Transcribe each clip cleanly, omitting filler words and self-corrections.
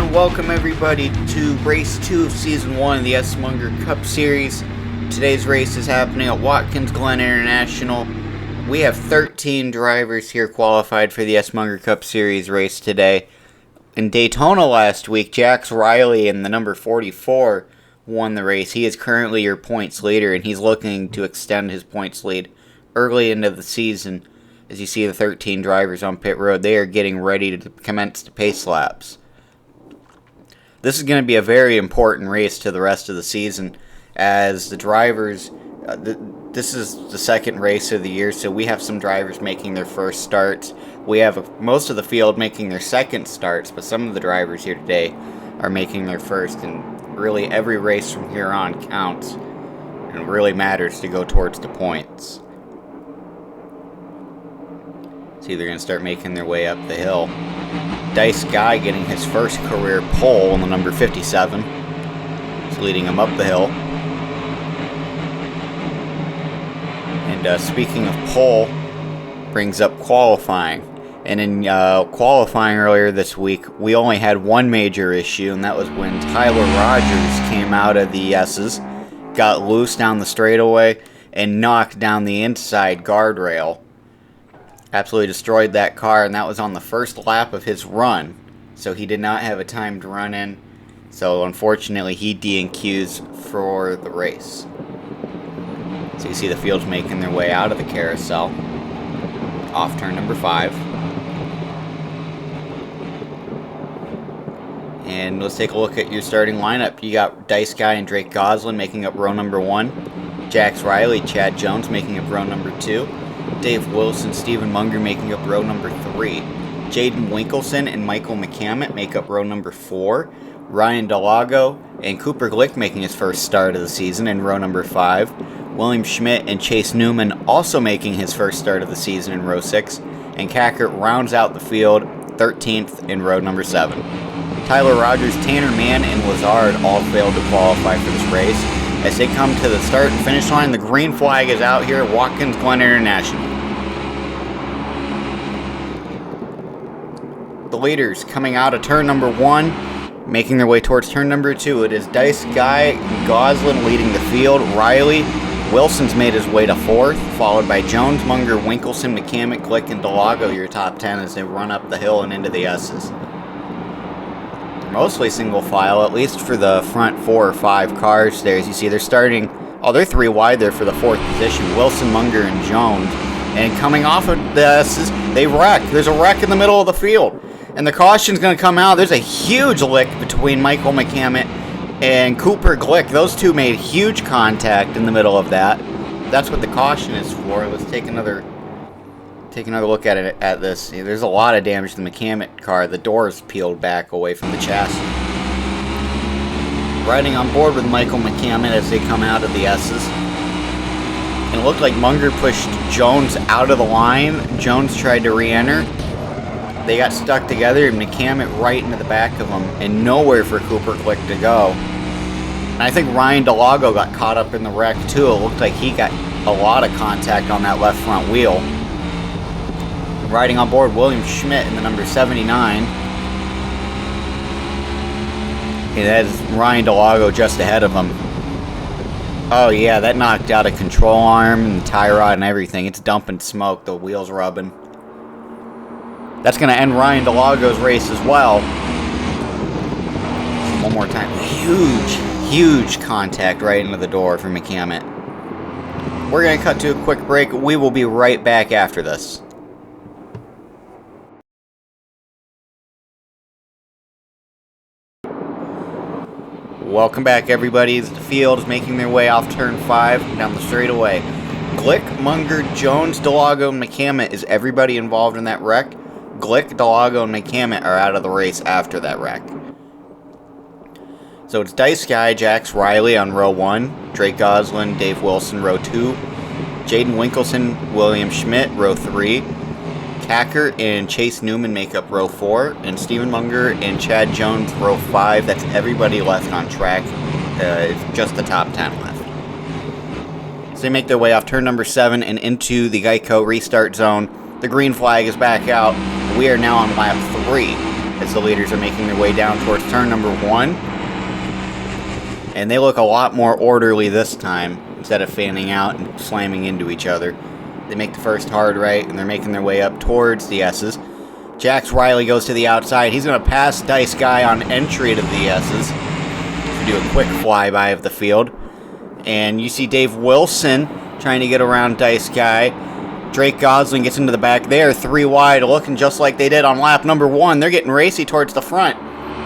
and welcome everybody to Race 2 of Season 1 of the SMunger Cup Series. Today's race is happening at Watkins Glen International. We have 13 drivers here qualified for the SMunger Cup Series race today. In Daytona last week, Jax Riley in the number 44 won the race. He is currently your points leader, and he's looking to extend his points lead early into the season. As you see the 13 drivers on pit road, they are getting ready to commence the pace laps. This is going to be a very important race to the rest of the season, as the drivers, this is the second race of the year, so we have some drivers making their first starts. We have most of the field making their second starts, but some of the drivers here today are making their first, and really every race from here on counts, and it really matters to go towards the points. See, they're going to start making their way up the hill. Dice Guy getting his first career pole on the number 57. It's leading him up the hill. And speaking of pole, brings up qualifying. And in qualifying earlier this week, we only had one major issue, and that was when Tyler Rogers came out of the S's, got loose down the straightaway, and knocked down the inside guardrail. Absolutely destroyed that car, and that was on the first lap of his run, so he did not have a timed run in, so unfortunately he DNQs for the race. So you see the field's making their way out of the carousel, off turn number 5. And let's take a look at your starting lineup. You got Dice Guy and Drake Goslin making up row number 1, Jax Riley, Chad Jones making up row number 2, Dave Wilson, Stephen Munger making up row number 3. Jaden Winkleson and Michael McCammett make up row number 4. Ryan Delago and Cooper Glick making his first start of the season in row number 5. William Schmidt and Chase Newman also making his first start of the season in row 6. And Kackert rounds out the field 13th in row number 7. Tyler Rogers, Tanner Mann, and Lazard all failed to qualify for this race. As they come to the start and finish line, the green flag is out here at Watkins Glen International. The leaders coming out of turn number 1, making their way towards turn number 2. It is Dice Guy, Goslin leading the field. Riley, Wilson's made his way to 4th, followed by Jones, Munger, Winkleson, McCammett, Glick, and Delago, your top 10 as they run up the hill and into the S's. Mostly single file, at least for the front 4 or 5 cars there. As you see, they're starting, they're 3 wide there for the 4th position. Wilson, Munger, and Jones. And coming off of this, they wreck. There's a wreck in the middle of the field. And the caution's going to come out. There's a huge lick between Michael McCammett and Cooper Glick. Those two made huge contact in the middle of that. That's what the caution is for. Let's take another look at it at this. There's a lot of damage to the McCammett car. The door is peeled back away from the chassis. Riding on board with Michael McCammett as they come out of the S's. And it looked like Munger pushed Jones out of the line. Jones tried to re-enter. They got stuck together, and McCammett right into the back of them, and nowhere for Cooper Glick to go. And I think Ryan Delago got caught up in the wreck too. It looked like he got a lot of contact on that left front wheel. Riding on board, William Schmidt in the number 79. And that is Ryan Delago just ahead of him. Oh yeah, that knocked out a control arm and the tie rod and everything. It's dumping smoke, the wheel's rubbing. That's going to end Ryan Delago's race as well. One more time. Huge contact right into the door for McCammett. We're going to cut to a quick break. We will be right back after this. Welcome back, everybody. The field is making their way off turn 5 down the straightaway. Glick, Munger, Jones, Delago, and McCammett. Is everybody involved in that wreck? Glick, Delago, and McCammett are out of the race after that wreck. So it's Dice Guy, Jax Riley on row 1, Drake Goslin, Dave Wilson, row 2, Jaden Winkleson, William Schmidt, row 3, Kackert and Chase Newman make up row 4, and Stephen Munger and Chad Jones, row 5. That's everybody left on track. It's just the top 10 left. So they make their way off turn number 7 and into the Geico restart zone. The green flag is back out. We are now on lap 3. as the leaders are making their way down towards turn number 1. And they look a lot more orderly this time, instead of fanning out and slamming into each other. They make the first hard right, and they're making their way up towards the S's. Jax Riley goes to the outside. He's going to pass Dice Guy on entry to the S's. To do a quick flyby of the field. And you see Dave Wilson trying to get around Dice Guy. Drake Gosling gets into the back there, 3 wide, looking just like they did on lap number 1. They're getting racy towards the front,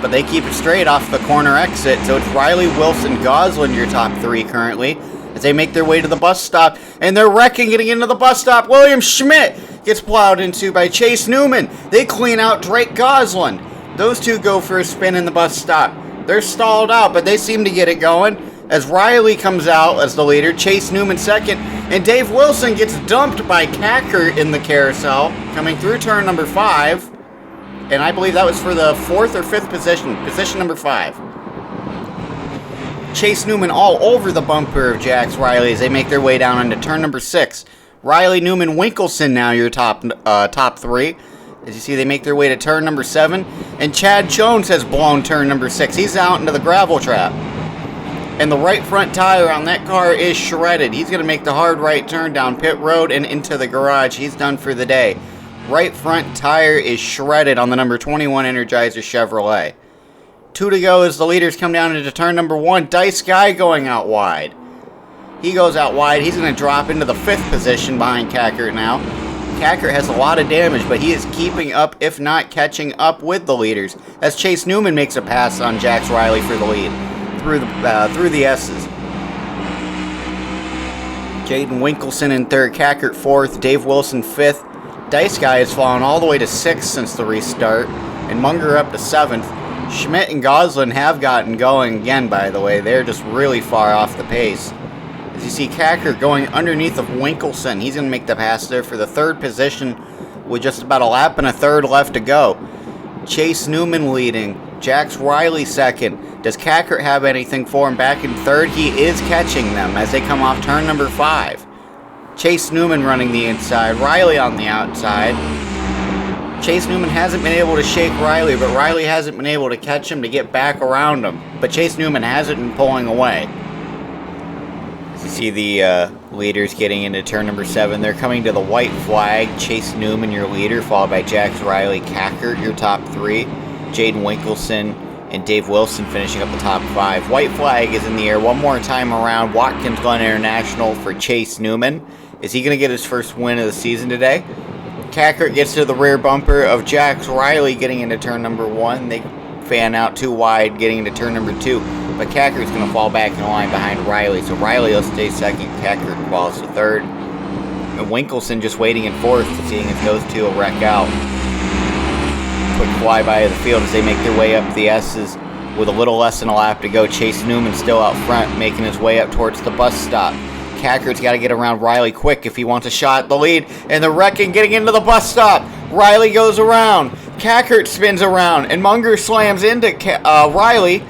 but they keep it straight off the corner exit. So it's Riley, Wilson, Gosling, your top 3 currently, as they make their way to the bus stop, and they're wrecking getting into the bus stop. William Schmidt gets plowed into by Chase Newman. They clean out Drake Gosling. Those two go for a spin in the bus stop. They're stalled out, but they seem to get it going, as Riley comes out as the leader, Chase Newman second, and Dave Wilson gets dumped by Kacker in the carousel, coming through turn number 5, and I believe that was for the 4th or 5th position number 5. Chase Newman all over the bumper of Jax Riley as they make their way down into turn number 6. Riley, Newman, Winkelson now your top 3. As you see, they make their way to turn number 7, and Chad Jones has blown turn number 6. He's out into the gravel trap. And the right front tire on that car is shredded. He's going to make the hard right turn down pit road and into the garage. He's done for the day. Right front tire is shredded on the number 21 Energizer Chevrolet. 2 to go as the leaders come down into turn number 1. Dice Guy going out wide. He goes out wide. He's going to drop into the 5th position behind Kacker now. Kacker has a lot of damage, but he is keeping up, if not catching up with the leaders, as Chase Newman makes a pass on Jax Riley for the lead. Through the S's. Jaden Winkelson in 3rd, Kackert 4th, Dave Wilson 5th. Dice Guy has fallen all the way to 6th since the restart, and Munger up to 7th. Schmidt and Gosling have gotten going again, by the way. They're just really far off the pace. As you see Kackert going underneath of Winkelson. He's going to make the pass there for the 3rd position with just about a lap and a third left to go. Chase Newman leading. Jax Riley 2nd. Does Kackert have anything for him back in 3rd? He is catching them as they come off turn number 5. Chase Newman running the inside. Riley on the outside. Chase Newman hasn't been able to shake Riley, but Riley hasn't been able to catch him to get back around him. But Chase Newman hasn't been pulling away. As you see the leaders getting into turn number 7. They're coming to the white flag. Chase Newman, your leader, followed by Jax Riley, Kackert, your top 3. Jaden Winkelson and Dave Wilson finishing up the top 5. White flag is in the air one more time around Watkins Glen International for Chase Newman. Is he going to get his first win of the season today? Kackert gets to the rear bumper of Jax Riley getting into turn number 1. They fan out 2 wide getting into turn number 2. But Kackert's going to fall back in line behind Riley. So Riley will stay 2nd. Kackert falls to 3rd. And Winkelson just waiting in 4th, seeing as those two will wreck out. Quick flyby of the field as they make their way up the S's with a little less than a lap to go. Chase Newman still out front, making his way up towards the bus stop. Kackert's got to get around Riley quick if he wants a shot at the lead. And the wrecking getting into the bus stop. Riley goes around. Kackert spins around. And Munger slams into Riley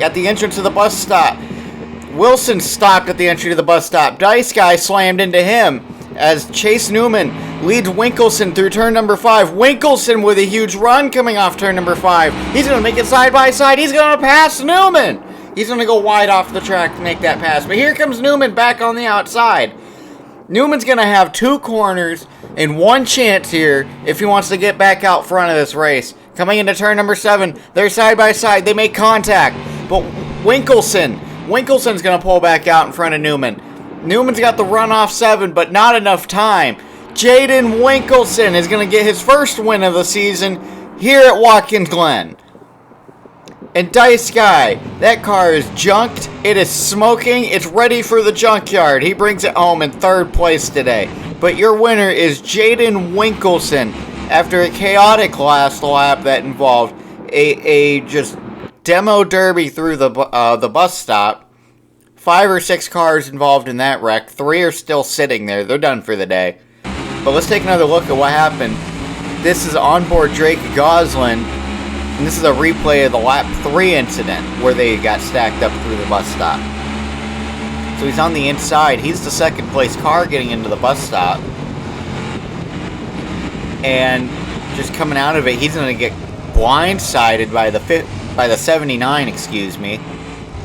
at the entrance of the bus stop. Wilson stopped at the entry to the bus stop. Dice Guy slammed into him as Chase Newman leads Winkelson through turn number 5. Winkelson with a huge run coming off turn number 5. He's going to make it side by side. He's going to pass Newman. He's going to go wide off the track to make that pass. But here comes Newman back on the outside. Newman's going to have 2 corners and 1 chance here if he wants to get back out front of this race. Coming into turn number 7, they're side by side. They make contact. But Winkelson's going to pull back out in front of Newman. Newman's got the run off 7, but not enough time. Jaden Winkelson is going to get his first win of the season here at Watkins Glen. And Dice Guy, that car is junked. It is smoking. It's ready for the junkyard. He brings it home in 3rd place today. But your winner is Jaden Winkelson after a chaotic last lap that involved a just demo derby through the bus stop. 5 or 6 cars involved in that wreck. 3 are still sitting there. They're done for the day. But let's take another look at what happened. This is onboard Drake Gosling. And this is a replay of the lap 3 incident where they got stacked up through the bus stop. So he's on the inside. He's the 2nd place car getting into the bus stop. And just coming out of it, he's going to get blindsided by the 79, excuse me,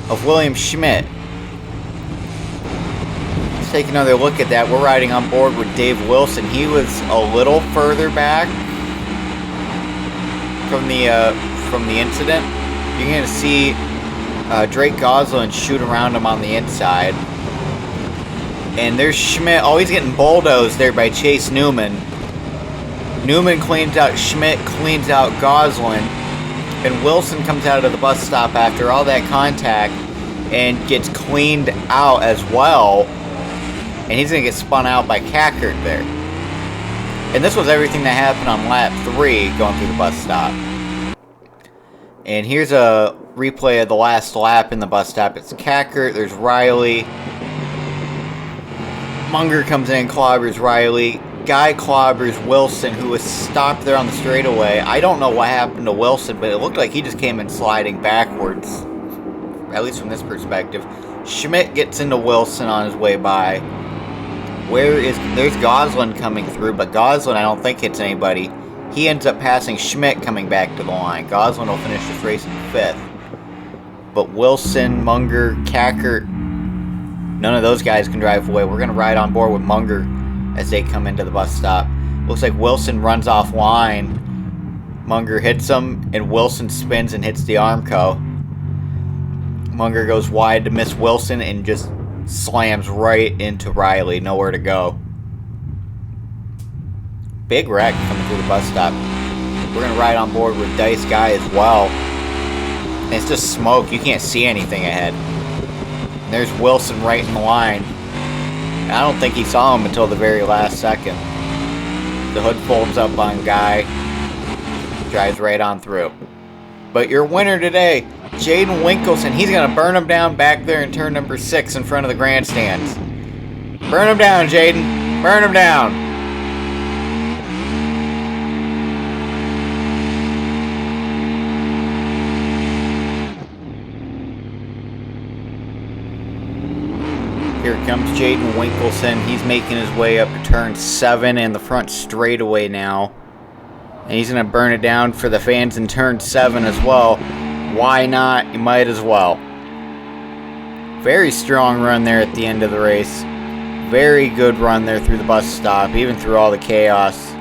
of William Schmidt. Let's take another look at that. We're riding on board with Dave Wilson. He was a little further back from the incident. You're going to see Drake Goslin shoot around him on the inside. And there's Schmidt. Oh, he's getting bulldozed there by Chase Newman. Newman cleans out Schmidt, cleans out Goslin. And Wilson comes out of the bus stop after all that contact and gets cleaned out as well. And he's going to get spun out by Cackert there. And this was everything that happened on lap 3 going through the bus stop. And here's a replay of the last lap in the bus stop. It's Cackert, there's Riley. Munger comes in, clobbers Riley. Guy clobbers Wilson, who was stopped there on the straightaway. I don't know what happened to Wilson, but it looked like he just came in sliding backwards, at least from this perspective. Schmidt gets into Wilson on his way by. There's Goslin coming through, but Goslin I don't think hits anybody. He ends up passing Schmidt coming back to the line. Goslin will finish this race in 5th. But Wilson, Munger, Cackert, none of those guys can drive away. We're going to ride on board with Munger as they come into the bus stop. Looks like Wilson runs offline. Munger hits him, and Wilson spins and hits the Armco. Munger goes wide to miss Wilson and just slams right into Riley. Nowhere to go. Big wreck coming through the bus stop. We're going to ride on board with Dice Guy as well. And it's just smoke. You can't see anything ahead. And there's Wilson right in the line. And I don't think he saw him until the very last second. The hood folds up on Guy. Drives right on through. But your winner today, Jaden Winkelson. He's going to burn him down back there in turn number 6 in front of the grandstands. Burn him down, Jaden. Burn him down. Here comes Jaden Winkelson. He's making his way up to turn 7 and the front straightaway now. And he's going to burn it down for the fans in turn 7 as well. Why not? You might as well. Very strong run there at the end of the race. Very good run there through the bus stop, even through all the chaos.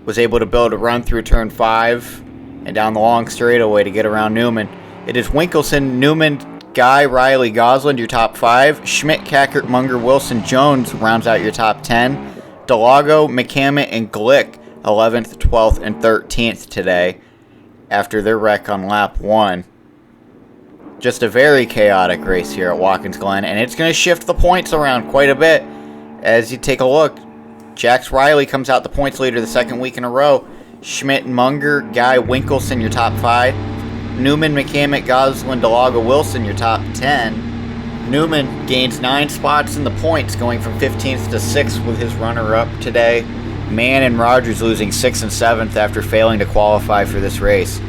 Was able to build a run through turn 5 and down the long straightaway to get around Newman. It is Winkelson, Newman, Guy, Riley, Goslin, your top 5. Schmidt, Cackert, Munger, Wilson, Jones rounds out your top 10. Delago, McCammett, and Glick, 11th, 12th, and 13th today after their wreck on lap 1. Just a very chaotic race here at Watkins Glen, and it's going to shift the points around quite a bit as you take a look. Jax Riley comes out the points leader the 2nd week in a row. Schmidt and Munger, Guy, Winkelson, your top 5. Newman, McCammett, Goslin, Delago, Wilson, your top 10. Newman gains 9 spots in the points, going from 15th to 6th with his runner-up today. Mann and Rogers losing 6th and 7th after failing to qualify for this race.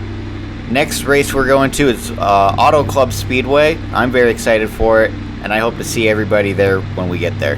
Next race we're going to is Auto Club Speedway. I'm very excited for it, and I hope to see everybody there when we get there.